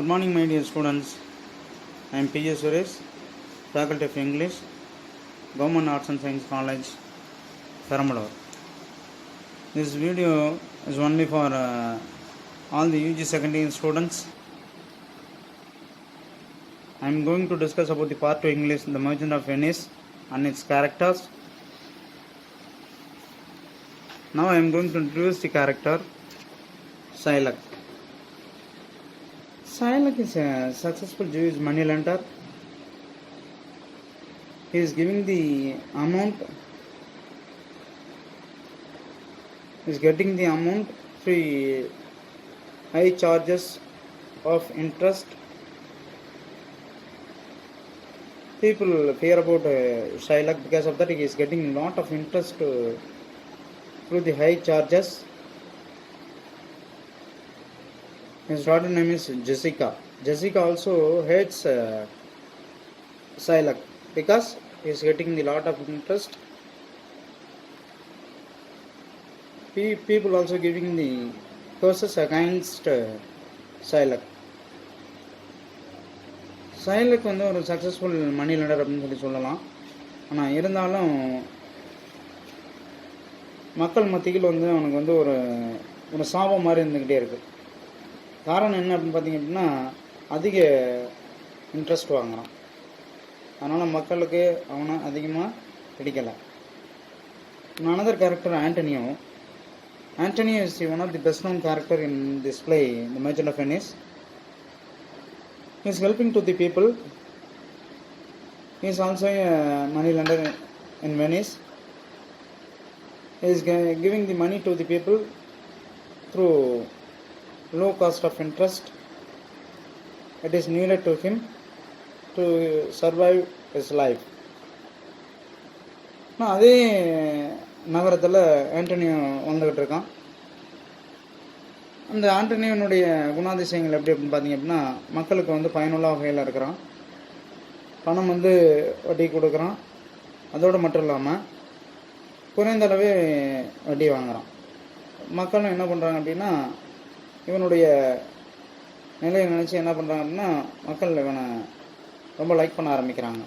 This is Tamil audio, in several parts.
Good morning, my dear students. I am P. S. Suresh, Faculty of English, Government Arts and Science College, Perambalur. This video is only for all the UG secondary students. I am going to discuss about the part 2 English, The Merchant of Venice and its characters. Now I am going to introduce the character Shylock. Shylock is a successful Jewish moneylender. He is giving the amount, is getting the amount free high charges of interest. People fear about Shylock because of that. He is getting a lot of interest through the high charges. His daughter name is Jessica. Jessica also hates Shylock because he is getting a lot of interest. People also giving the curses against Shylock. Shylock வந்து ஒரு சக்ஸஸ்ஃபுல் மணி லெண்டர் அப்படின்னு சொல்லலாம். ஆனால் இருந்தாலும் மக்கள் மத்தியில் வந்து அவனுக்கு வந்து ஒரு சாபம் மாதிரி இருந்துக்கிட்டே இருக்குது. காரணம் என்ன அப்படின்னு பார்த்தீங்க அப்படின்னா, அதிக இன்ட்ரெஸ்ட் வாங்குறான். அதனால் மக்களுக்கு அவனை அதிகமாக பிடிக்கலை. Another character, Antonio. Antonio is one of the best known character in this play, The Merchant of Venice. He is helping to the people. He is also a money lender in Venice. He is giving the money to the people through low cost of interest. It is needed to him to survive his life. அதே நகரத்தில் ஆண்டனியோ வந்துக்கிட்டு இருக்கான். அந்த ஆண்டனியோனுடைய குணாதிசயங்கள் எப்படி அப்படின்னு பார்த்தீங்க அப்படின்னா, மக்களுக்கு வந்து பயனுள்ள வகையில் இருக்கிறான். பணம் வந்து வட்டி கொடுக்குறான். அதோடு மட்டும் இல்லாமல் குறைந்த அளவே வட்டி வாங்குகிறான். மக்களும் என்ன பண்ணுறாங்க அப்படின்னா, இவனுடைய நிலையை நினச்சி என்ன பண்ணுறாங்க அப்படின்னா, மக்கள் இவனை ரொம்ப லைக் பண்ண ஆரம்பிக்கிறாங்க.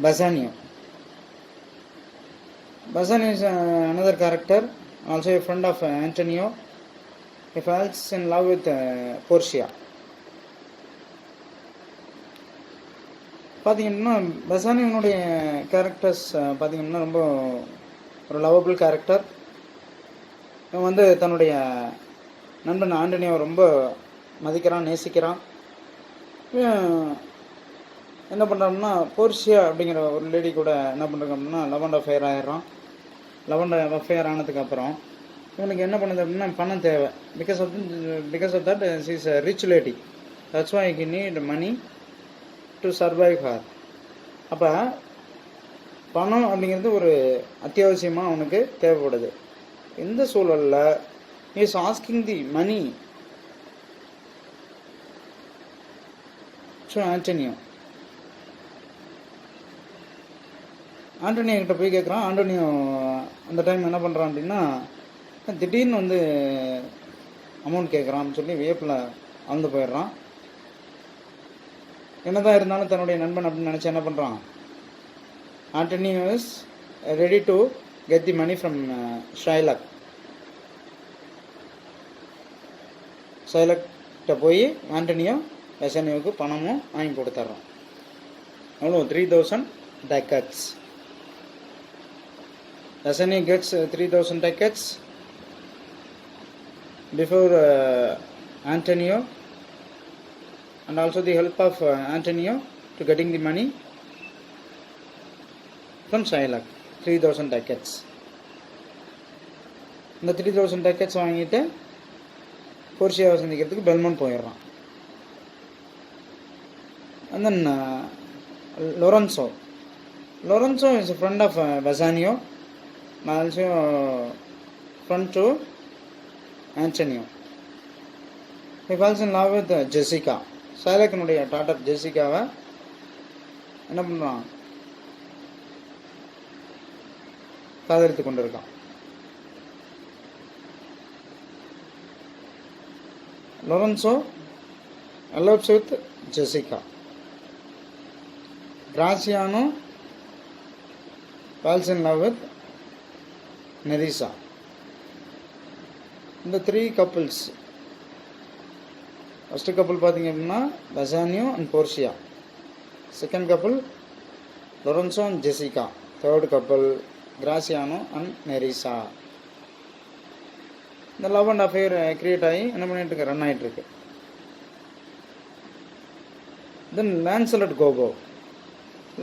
Bassanio. Bassanio is another character, also a friend of Antonio. He falls in love with Portia. பார்த்தீங்கன்னா பசானியனுடைய கேரக்டர்ஸ் பார்த்தீங்கன்னா ரொம்ப ஒரு லவபிள் கேரக்டர். இவன் வந்து தன்னுடைய நண்பன் ஆண்டனியை ரொம்ப மதிக்கிறான், நேசிக்கிறான். என்ன பண்ணுறான்னா, போர்ஷியா அப்படிங்கிற ஒரு லேடி கூட என்ன பண்ணுறாங்க அப்படின்னா லவ் அஃபேர் ஆகிடுறான். லவ் அஃபேர் ஆனதுக்கப்புறம் இவனுக்கு என்ன பண்ணுது அப்படின்னா பணம் தேவை. Because of that she is a rich lady. That's why he need money to survive her. அப்போ பணம் அப்படிங்கிறது ஒரு அத்தியாவசியமாக அவனுக்கு தேவைப்படுது. இந்த சூழலில் he is asking the money to Antonio. Antonio கிட்ட போய் கேட்குறான். ஆண்டனியோ அந்த டைம் என்ன பண்ணுறான் அப்படின்னா, திடீர்னு வந்து அமௌண்ட் கேட்குறான்னு சொல்லி வியப்பில் அழுந்து போயிடுறான். என்னதான் இருந்தாலும் தன்னுடைய நண்பன் அப்படின்னு நினச்சி என்ன பண்ணுறான், Antonio is ready to get the money from Shylock. Shylock போய் ஆண்டனியோ பசானியோவுக்கு பணமும் வாங்கி கொடுத்துட்றான். அவ்வளோ 3000 ducats. Bassanio gets 3000 ducats before Antonio, and also the help of Antonio to getting the money from Shylock. 3000 ducats. இந்த 3000 ducats வாங்கிட்டு போர்ஷியாவை சந்திக்கிறதுக்கு பெல்மோண்ட் போயிடுறான். And then Lorenzo is a friend of Bassanio, and also friend to Antonio. He falls in love with Jessica. Shylockனுடைய டாட்டர் ஜெசிகாவை என்ன பண்ணுறான், காதலித்து கொண்டிருக்கான். Lorenzo elopes with Jessica. Graziano falls in love with Nerissa. The three couples. First couple பார்த்தீங்க அப்படின்னா Bassanio and Portia. Second couple Lorenzo and Jessica. Third couple Graziano and Nerissa. இந்த லவ் அண்ட் அஃபேர் கிரியேட் ஆகி என்ன பண்ணிட்டு இருக்கு, ரன் ஆகிட்டு இருக்கு. தென் லான்சலட் கோபோ.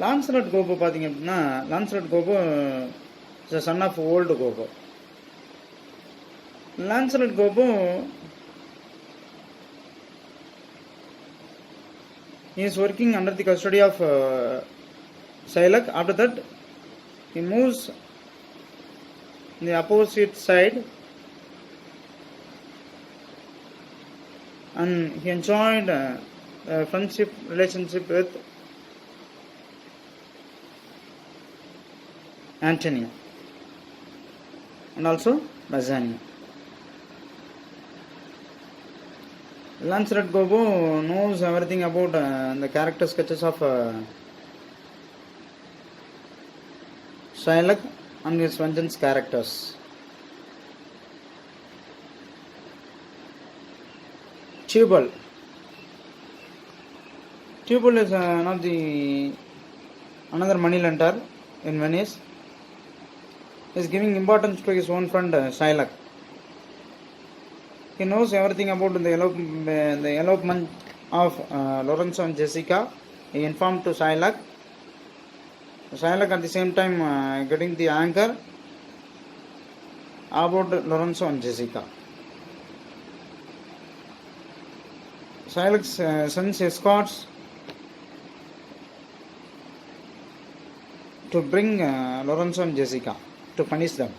லான்சலட் கோபோ பார்த்தீங்க அப்படின்னா Launcelot Gobbo is son of old Gobbo. Launcelot Gobbo is working under the custody of Shylock. After that he moves in the opposite side and he enjoyed a friendship relationship with Antonio and also Bassanio. Lancelot Gobo knows everything about the character sketches of Shylock and his vengeance characters. Tubal. Tubal is another money lender in Venice. He is giving importance to his own friend Shylock. He knows everything about the elopement of Lorenzo and Jessica. He informed to Shylock. Shylock at the same time getting the anchor about Lorenzo and Jessica. Shylock sends escorts to bring Lorenzo and Jessica to punish them.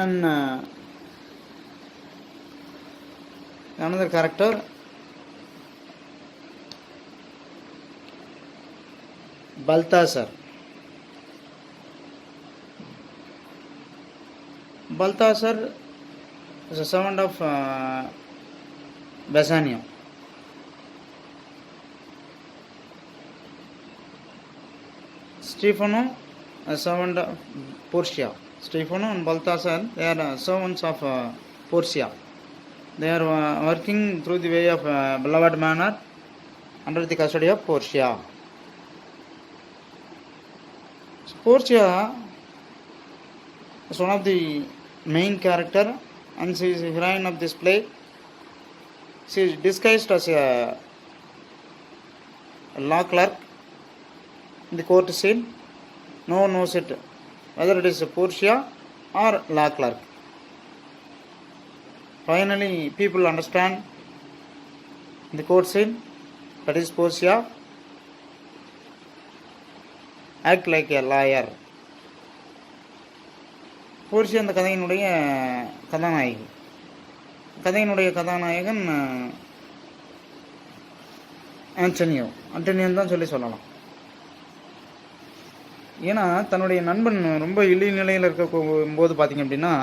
And another character Balthazar. Balthazar is a servant of Bassanio. Stefano, a servant of Portia. Stefano and Balthazar, they are servants of Portia. They are working through the way of beloved manner under the custody of Portia. So Portia is one of the main character and she is the heroine of this play. She is disguised as a law clerk in the court scene. No one knows it, whether it is Portia or law clerk. Finally, people understand in the court scene that is Portia act like a lawyer. Portia அந்த கதையினுடைய கதாநாயகி. கதையினுடைய கதாநாயகன் ஆண்டனியோ தான் சொல்லலாம். ஏன்னா தன்னுடைய நண்பன் ரொம்ப இழிநிலையில் இருக்கும்போது பார்த்திங்க அப்படின்னா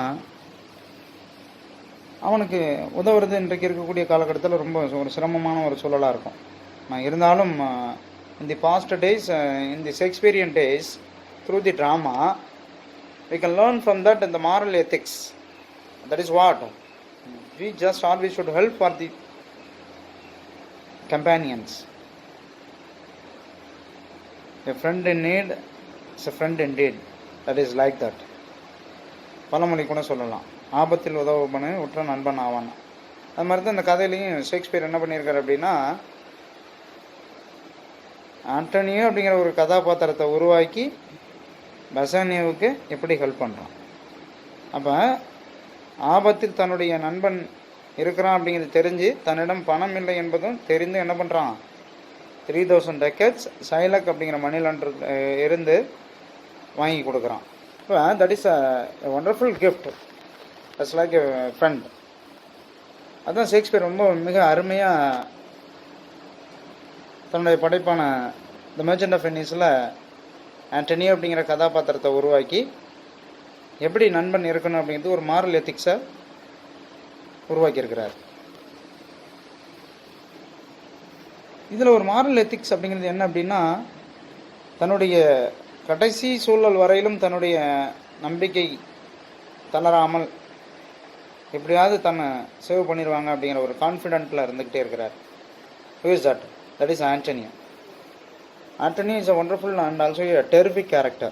அவனுக்கு உதவுறது இன்றைக்கு இருக்கக்கூடிய காலகட்டத்தில் ரொம்ப ஒரு சிரமமான ஒரு சூழலாக இருக்கும். இருந்தாலும் in the past days, in the Shakespearean days, through the drama, we can learn from that the moral ethics. That is what we just always should help for the companions. A friend in need is a friend indeed. That is like that. பழமொழி கூட சொல்லலாம், ஆபத்தில் உதவுபவனே உற்ற நண்பன் ஆவான். அது மாதிரி தான் இந்த கதையிலையும் ஷேக்ஸ்பியர் என்ன பண்ணியிருக்காரு அப்படின்னா, ஆண்டனியோ அப்படிங்கிற ஒரு கதாபாத்திரத்தை உருவாக்கி பசானியோவுக்கு எப்படி ஹெல்ப் பண்ணுறான். அப்போ ஆபத்தில் தன்னுடைய நண்பன் இருக்கிறான் அப்படிங்கிறது தெரிஞ்சு தன்னிடம் பணம் இல்லை என்பதும் தெரிந்து என்ன பண்ணுறான், 3000 டக்கெட்ஸ் ஷைலாக் அப்படிங்கிற மணி லாண்டர் இருந்து வாங்கி கொடுக்குறான். இப்போ that is a wonderful gift as like a friend. அதுதான் ஷேக்ஸ்பியர் ரொம்ப மிக அருமையாக தன்னுடைய படைப்பான தி மெர்ச்சன்ட் ஆஃப் வெனிஸில் ஆண்டனியோ அப்படிங்கிற கதாபாத்திரத்தை உருவாக்கி எப்படி நண்பன் இருக்கணும் அப்படிங்கிறது ஒரு மாரல் எத்திக்ஸை உருவாக்கியிருக்கிறார். இதில் ஒரு மாரல் எத்திக்ஸ் அப்படிங்கிறது என்ன அப்படின்னா, தன்னுடைய கடைசி சூழல் வரையிலும் தன்னுடைய நம்பிக்கை தளராமல் எப்படியாவது தன்னை சேவ் பண்ணிடுவாங்க அப்படிங்கிற ஒரு கான்ஃபிடென்ட்டில் இருந்துக்கிட்டே இருக்கிறார். Who is that? That is Antonio. Antonio is a wonderful and also a terrific character.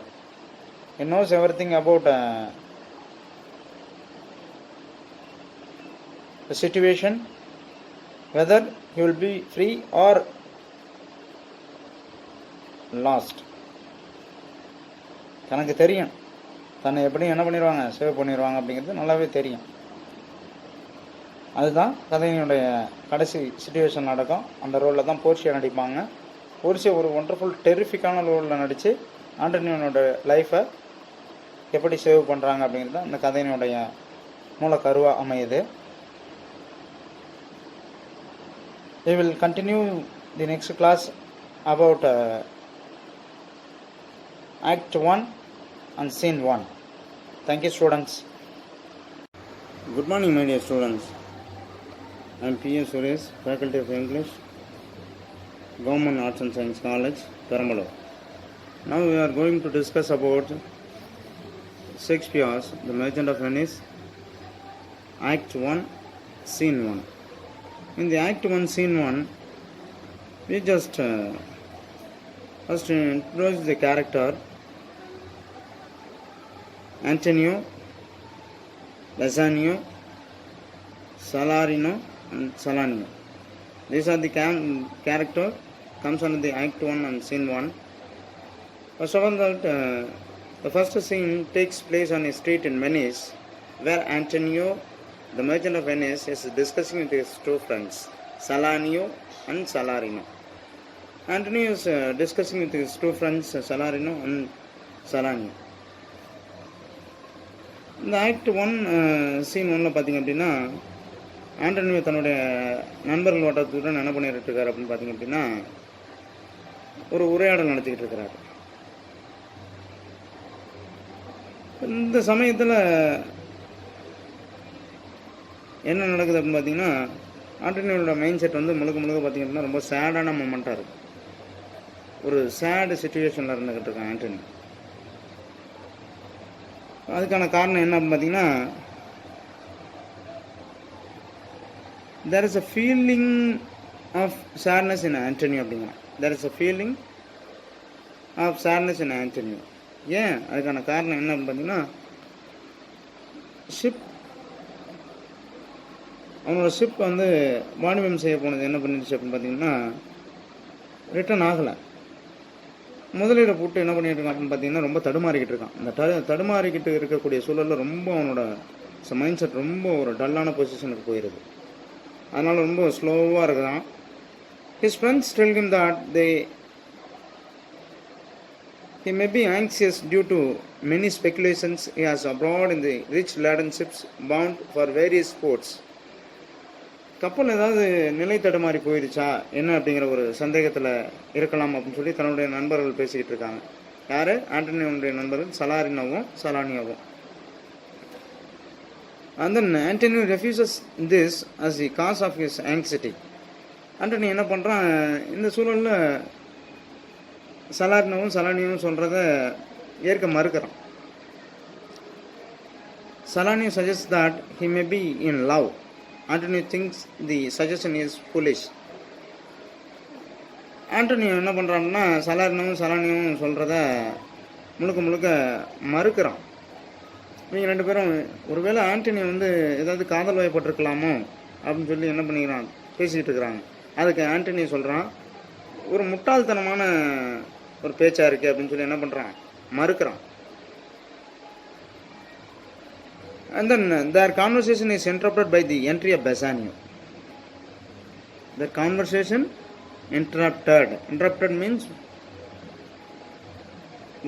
He knows everything about the situation, whether he will be free or lost. தனக்கு தெரியும் தன்னை எப்படி என்ன பண்ணிடுவாங்க, சேவ் பண்ணிடுவாங்க அப்படிங்கிறது நல்லாவே தெரியும். அதுதான் கதையினுடைய கடைசி சிச்சுவேஷன் நடக்கும். அந்த ரோலில் தான் போர்ஷியா நடிப்பாங்க. போர்ஷியா ஒரு ஒண்டர்ஃபுல் டெரிஃபிக்கான ரோலில் நடித்து ஆண்டனியோட லைஃப்பை எப்படி சேவ் பண்ணுறாங்க அப்படிங்கிறது தான் இந்த கதையினுடைய மூலக்கருவாக அமையுது. We will continue the next class about Act 1 and Scene 1. Thank you, students. Good morning, my dear students. I am P.S. Suresh, Faculty of English, Government Arts and Science College, Perambalur. Now we are going to discuss about Shakespeare's The Merchant of Venice, Act 1, Scene 1. In the Act 1, Scene 1, we just first introduce the character Antonio, Bassanio, Salarino and Salanio. These are the character comes under the Act 1 and Scene 1. First of all, the first scene takes place on a street in Venice, where Antonio, the merchant of Venice, is discussing with his two friends, Salanio and Salarino. Antonio is discussing with his two friends, Salarino and Salanio. இந்த ஆக்ட் 1 சீன் 1ல் பார்த்திங்க அப்படின்னா, ஆண்டனியோ தன்னுடைய நண்பர்கள் வட்டத்துடன் என்ன பண்ணிட்டு இருக்காரு அப்படின்னு பார்த்திங்க அப்படின்னா, ஒரு உரையாடல் நடத்திக்கிட்டு இருக்கிறார். இந்த சமயத்தில் என்ன நடக்குது அப்படின்னு பார்த்தீங்கன்னா, ஆண்டனியோட மைண்ட் செட் வந்து முழுக்க பார்த்திங்க அப்படின்னா ரொம்ப சேடான மொமெண்ட்டாக இருக்குது. ஒரு சேடு சுச்சுவேஷனில் இருந்துக்கிட்டு இருக்கான் ஆண்டனி. அதுக்கான காரணம் என்ன அப்படின்னு பார்த்தீங்கன்னா, there is a feeling of sadness in Antonio அப்படிங்கிறான். there is a feeling of sadness in Antonio. ஏன் அதுக்கான காரணம் என்ன அப்படின்னு பார்த்தீங்கன்னா, அவனோட ஷிப் வந்து வாணிபம் செய்ய போனது என்ன பண்ணிடுச்சு அப்படின்னு பார்த்தீங்கன்னா, ரிட்டர்ன் ஆகலை. முதலீடை போட்டு என்ன பண்ணிட்டு இருக்கான் அப்படின்னு பார்த்தீங்கன்னா, ரொம்ப தடுமாறிக்கிட்டு இருக்கான். அந்த தடுமாறிக்கிட்டு இருக்கக்கூடிய சூழலில் ரொம்ப அவனோட மைண்ட் செட் ரொம்ப ஒரு டல்லான பொசிஷனுக்கு போயிடுது. அதனால் ரொம்ப ஸ்லோவாக இருக்கிறான். His friends tell him that he may be anxious due to many speculations he has abroad in the rich laden ships bound for various ports. கப்பல் ஏதாவது நிலை தடுமாறி போயிடுச்சா என்ன அப்படிங்கிற ஒரு சந்தேகத்தில் இருக்கலாம் அப்படின்னு சொல்லி தன்னுடைய நண்பர்கள் பேசிக்கிட்டு இருக்காங்க. யார்? ஆண்டனியோடைய நண்பர்கள் சலாரினோவும் சலானியோவும். And then Antonio refuses this as the cause of his anxiety. Antony என்ன பண்ணுறான், இந்த சூழலில் சலாரினோவும் சலானியோவும் சொல்கிறத ஏற்க மறுக்கிறான். Salanio suggests that he may be in love. Antonio thinks the suggestion is foolish. Antonio என்ன பண்ணுறான்னா, சலானியும் சொல்கிறத முழுக்க மறுக்கிறான். இவங்க ரெண்டு பேரும் ஒருவேளை ஆண்டனியோ வந்து ஏதாவது காதல் வயப்பட்டிருக்கலாமோ அப்படின்னு சொல்லி என்ன பண்ணிக்கிறான், பேசிக்கிட்டு இருக்கிறாங்க. அதுக்கு ஆண்டனியோ சொல்கிறான், ஒரு முட்டாள்தனமான ஒரு பேச்சாக இருக்குது அப்படின்னு சொல்லி என்ன பண்ணுறான், மறுக்கிறான். And then their conversation is interrupted by the entry of Bassanio. The conversation interrupted. Interrupted means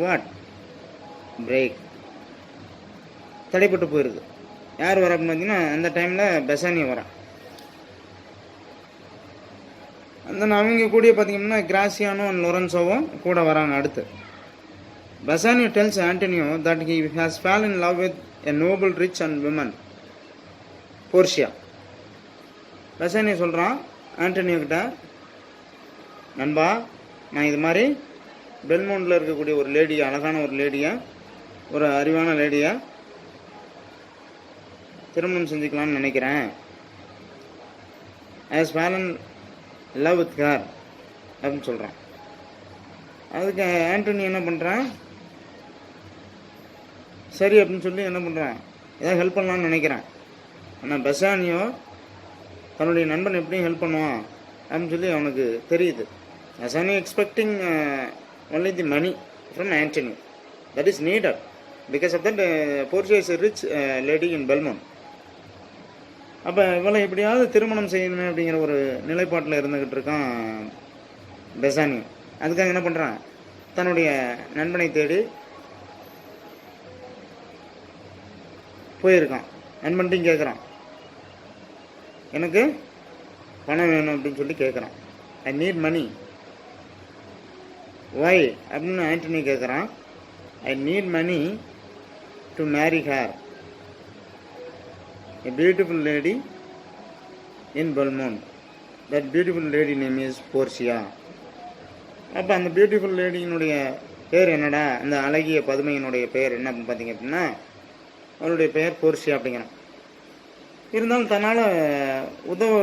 what? Break. தடைப்பட்டு போயிடுது. யார் வர அப்படின்னு பார்த்தீங்கன்னா, அந்த டைமில் பெசானியோ வரான். அந்த அவங்க கூட பார்த்தீங்கன்னா கிராசியானோ அண்ட் லொரன்சோவும் கூட வராங்க. அடுத்து Bassanio tells Antonio that he has fallen in love with a noble, rich and woman, Portia. Bassanio சொல்கிறான் ஆண்டனியோ கிட்ட, நண்பா நான் இது மாதிரி பெல்மோண்டில் இருக்கக்கூடிய ஒரு லேடியை, அழகான ஒரு லேடியை, ஒரு அறிவான லேடியை திருமணம் செஞ்சுக்கலான்னு நினைக்கிறேன். as fallen in love with her அப்படின்னு சொல்கிறான். அதுக்கு ஆண்டனி என்ன பண்ணுறான், சரி அப்படின்னு சொல்லி என்ன பண்ணுறான், ஏதாவது ஹெல்ப் பண்ணலான்னு நினைக்கிறான். ஆனால் பெசானியோ தன்னுடைய நண்பன் எப்படியும் ஹெல்ப் பண்ணுவான் அப்படின்னு சொல்லி அவனுக்கு தெரியுது. Bassanio expecting only the money from Antony that is needed because of that Portia is a rich lady in Belmont. அப்போ இவளை எப்படியாவது திருமணம் செய்யணுமே அப்படிங்கிற ஒரு நிலைப்பாட்டில் இருந்துக்கிட்டு இருக்கான் பெசானியோ. அதுக்காக என்ன பண்ணுறான், தன்னுடைய நண்பனை தேடி போயிருக்கான். நண்பன்ட்டையும் கேட்குறான், எனக்கு பணம் வேணும் அப்படின்னு சொல்லி கேட்குறான். ஐ நீட் மணி. வை அப்படின்னு ஆண்டனி கேட்குறான். I need money to marry her a beautiful lady in Belmont. That beautiful lady name is Portia. அப்போ அந்த பியூட்டிஃபுல் லேடியினுடைய பேர் என்னடா, அந்த அழகிய பதுமையினுடைய பேர் என்ன அப்படின்னு பார்த்தீங்க அப்படின்னா, அவளுடைய பெயர் போர்ஷியா அப்படிங்கிறான். இருந்தாலும் தன்னால் உதவ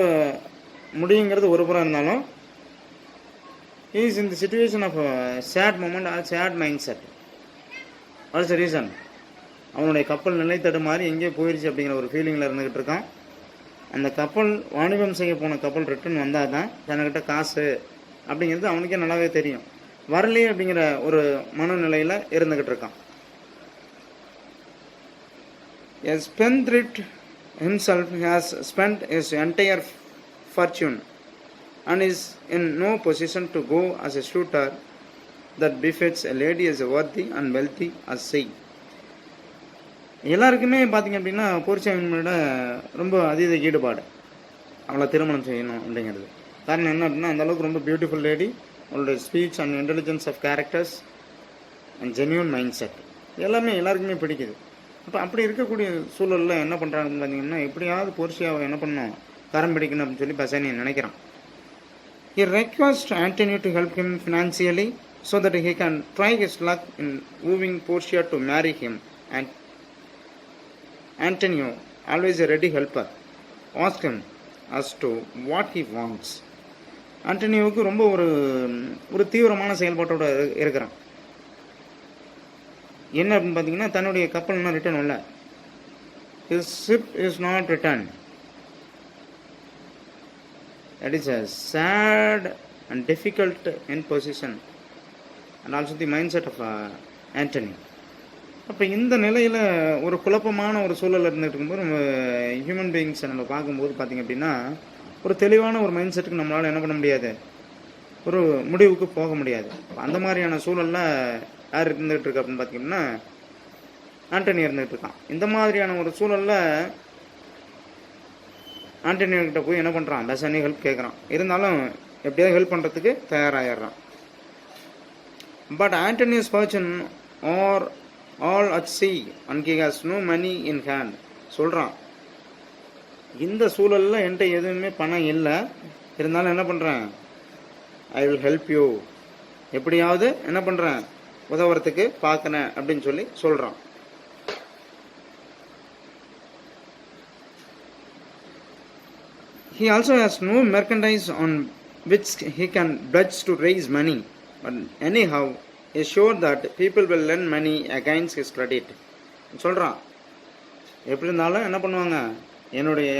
முடியுங்கிறது ஒரு புறம் இருந்தாலும், is in the situation of sad moment or sad mind set. What's the reason, அவனுடைய கப்பல் நிலை தடுமாறி எங்கேயோ போயிடுச்சு அப்படிங்கிற ஒரு ஃபீலிங்கில் இருந்துக்கிட்டு இருக்கான். அந்த கப்பல் வாணிபம் செய்ய போன கப்பல் ரிட்டர்ன் வந்தால் தான் தன்கிட்ட காசு அப்படிங்கிறது அவனுக்கே நல்லாவே தெரியும். வரலையே அப்படிங்கிற ஒரு மனநிலையில் இருந்துக்கிட்டு இருக்கான். A spendthrift himself has spent his entire fortune and is in no position to go as a suitor that befits a lady as worthy and wealthy as she. எல்லாருக்குமே பார்த்திங்க அப்படின்னா போர்ச்சியாவினோட ரொம்ப அதீத ஈடுபாடு, அவளை திருமணம் செய்யணும் அப்படிங்கிறது. காரணம் என்ன அப்படின்னா, அந்தளவுக்கு ரொம்ப பியூட்டிஃபுல் லேடி, அவளுடைய speech and intelligence of characters and genuine mind set எல்லாமே எல்லாருக்குமே பிடிக்குது. அப்போ அப்படி இருக்கக்கூடிய சூழலில் என்ன பண்ணுறாங்கன்னு பார்த்தீங்கன்னா, எப்படியாவது போர்ஷியாவை என்ன பண்ணணும், கரம் பிடிக்கணும் அப்படின்னு சொல்லி பெசானியோ நினைக்கிறான். He requests Antonio to help him financially so that he can try his luck in wooing Portia to marry him. And Antonio, always a ready helper, asks him as to what he wants. ஆண்டனியோவுக்கு ரொம்ப ஒரு தீவிரமான செயல்பாட்டோடு இருக்கிறான். என்ன அப்படின்னு பார்த்தீங்கன்னா, தன்னுடைய கப்பல் இன்னும் ரிட்டர்ன் இல்லை. His ship is not returned. That is a sad and difficult in position and also the mindset of Antony. அப்போ இந்த நிலையில் ஒரு குழப்பமான ஒரு சூழல் இருந்துகிட்டு இருக்கும்போது ஹியூமன் பீயிங்ஸை நம்ம பார்க்கும்போது பார்த்திங்க அப்படின்னா, ஒரு தெளிவான ஒரு மைண்ட் செட்டுக்கு நம்மளால் என்ன பண்ண முடியாது, ஒரு முடிவுக்கு போக முடியாது. அந்த மாதிரியான சூழலில் யார் இருந்துகிட்டு இருக்கு அப்படின்னு பார்த்திங்கன்னா, ஆண்டனி இருந்துகிட்டு இருக்கான். இந்த மாதிரியான ஒரு சூழலில் ஆண்டனியோக்கிட்ட போய் என்ன பண்ணுறான், பெசானியோ ஹெல்ப் கேட்குறான். இருந்தாலும் எப்படியாவது ஹெல்ப் பண்ணுறதுக்கு தயாராகிடுறான். But Antonio's fortune are all at sea and he has no money in hand. சொல்கிறான், இந்த சூழலில் என்கிட்ட எதுவுமே பணம் இல்லை, இருந்தாலும் என்ன பண்ணுறேன், ஐ வில் ஹெல்ப் யூ, எப்படியாவது என்ன பண்ணுறேன், உதவுறதுக்கு பார்க்குறேன் அப்படின்னு சொல்லி சொல்கிறான். He also has no merchandise on which he can pledge to raise money, but anyhow is sure that people will lend money against his credit. சொல்கிறான், எப்படி இருந்தாலும் என்ன பண்ணுவாங்க, என்னுடைய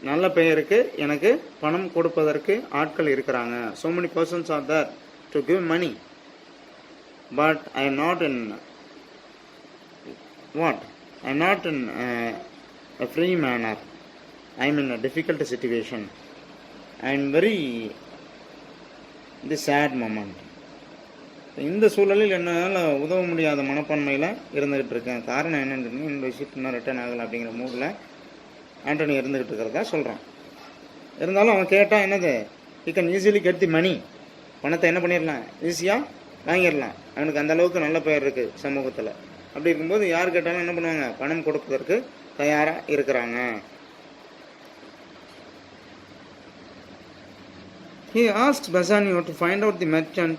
நல்ல பெயருக்கு எனக்கு பணம் கொடுப்பதற்கு ஆட்கள் இருக்கிறாங்க. So many persons are there to give money, but I am not in what? I am not in a free manner. I am in a difficult situation. I am very the sad moment. இந்த சூழலில் என்னால் உதவ முடியாத மனப்பான்மையில் இருந்துகிட்டு இருக்கேன். காரணம் என்னன்னு, இந்த விஷயத்து இன்னும் ரிட்டர்ன் ஆகலை அப்படிங்கிற மூடில் ஆண்டனி இருந்துகிட்டு இருக்கிறதா சொல்கிறான். இருந்தாலும் அவன் கேட்டால் என்னது, he can easily get the money, பணத்தை என்ன பண்ணிடலாம், ஈஸியாக வாங்கிடலாம். அவனுக்கு அந்த அளவுக்கு நல்ல பெயர் இருக்குது சமூகத்தில். அப்படி இருக்கும்போது யார் கேட்டாலும் என்ன பண்ணுவாங்க, பணம் கொடுப்பதற்கு தயாராக இருக்கிறாங்க. He asked Bassanio to find out the merchant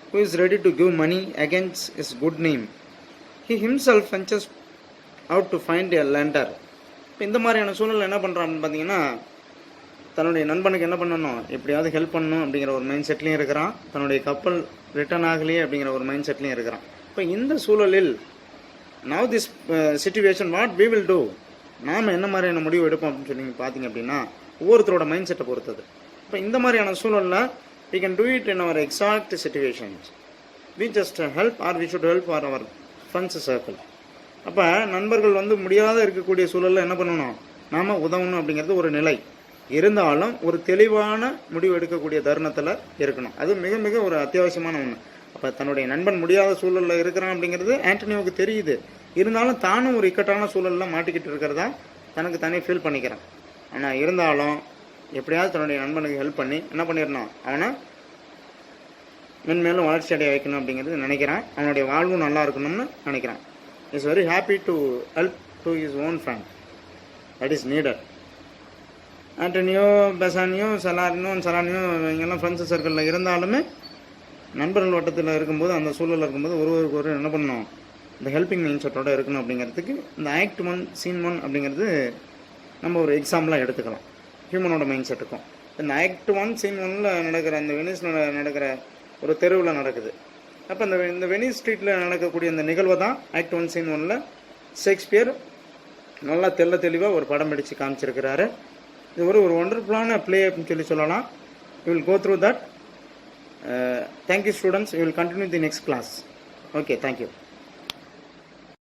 who is ready to give money against his good name. He himself ventures out to find a lender. இப்போ இந்த மாதிரியான சூழ்நிலை என்ன பண்ணுறான்னு பார்த்தீங்கன்னா, தன்னுடைய நண்பனுக்கு என்ன பண்ணணும், எப்படியாவது ஹெல்ப் பண்ணணும் அப்படிங்கிற ஒரு மைண்ட் செட்லேயும் இருக்கிறான். தன்னுடைய கப்பல் ரிட்டர்ன் ஆகலையே அப்படிங்கிற ஒரு மைண்ட் செட்லேயும் இருக்கிறான். இப்போ இந்த சூழலில் now this situation what we will do, நாம் என்ன மாதிரியான முடிவு எடுப்போம் அப்படின்னு சொல்லி பார்த்தீங்க அப்படின்னா ஒவ்வொருத்தரோட மைண்ட் செட்டை பொறுத்தது. இப்போ இந்த மாதிரியான சூழலில் we can do it in our exact situations. We just help or we should help for our friends circle. அப்போ நண்பர்கள் வந்து முடியாத இருக்கக்கூடிய சூழலில் என்ன பண்ணணும், நாம் உதவணும் அப்படிங்கிறது ஒரு நிலை இருந்தாலும் ஒரு தெளிவான முடிவு எடுக்கக்கூடிய தருணத்தில் இருக்கணும். அது மிக மிக ஒரு அத்தியாவசியமான ஒன்று. அப்போ தன்னுடைய நண்பன் முடியாத சூழலில் இருக்கிறான் அப்படிங்கிறது ஆண்டனியோவுக்கு தெரியுது. இருந்தாலும் தானும் ஒரு இக்கட்டான சூழலில் மாட்டிக்கிட்டு இருக்கிறதா தனக்கு தானே ஃபீல் பண்ணிக்கிறான். ஆனால் இருந்தாலும் எப்படியாவது தன்னுடைய நண்பனுக்கு ஹெல்ப் பண்ணி என்ன பண்ணிடணும், அவனை மென்மேலும் வளர்ச்சி அடைய வைக்கணும் அப்படிங்கிறது நினைக்கிறான். அவனுடைய வாழ்வும் நல்லா இருக்கணும்னு நினைக்கிறான். Is very happy to help to his own friend. That is needed. Antonio, Bassanio, Salanio இவங்கெல்லாம் ஃப்ரெண்ட்ஸ் சர்க்கிளில் இருந்தாலுமே நண்பர்கள் வட்டத்தில் இருக்கும்போது, அந்த சூழலில் இருக்கும்போது ஒருவருக்கு ஒரு என்ன பண்ணணும், இந்த ஹெல்பிங் மைண்ட் செட்டோடு இருக்கணும் அப்படிங்கிறதுக்கு இந்த ஆக்ட் 1 சீன் 1 அப்படிங்கிறது நம்ம ஒரு எக்ஸாம்பிளாக எடுத்துக்கலாம் ஹியூமனோட மைண்ட் செட்டுக்கும். இந்த ஆக்ட் 1 சீன் 1ல் நடக்கிற அந்த வெனிஸில் நடக்கிற ஒரு தெருவில் நடக்குது. அப்போ இந்த வெனிஸ் ஸ்ட்ரீட்டில் நடக்கக்கூடிய அந்த நிகழ்வை தான் ஆக்ட் 1 சீன் 1ல் ஷேக்ஸ்பியர் நல்லா தெளிவாக ஒரு படம் பிடிச்சு காமிச்சிருக்கிறாரு. இது ஒரு ஒண்டர்ஃபுல்லான ப்ளே அப்படின்னு சொல்லலாம். You will go through that. Thank you students. We will continue the next class. Okay, thank you.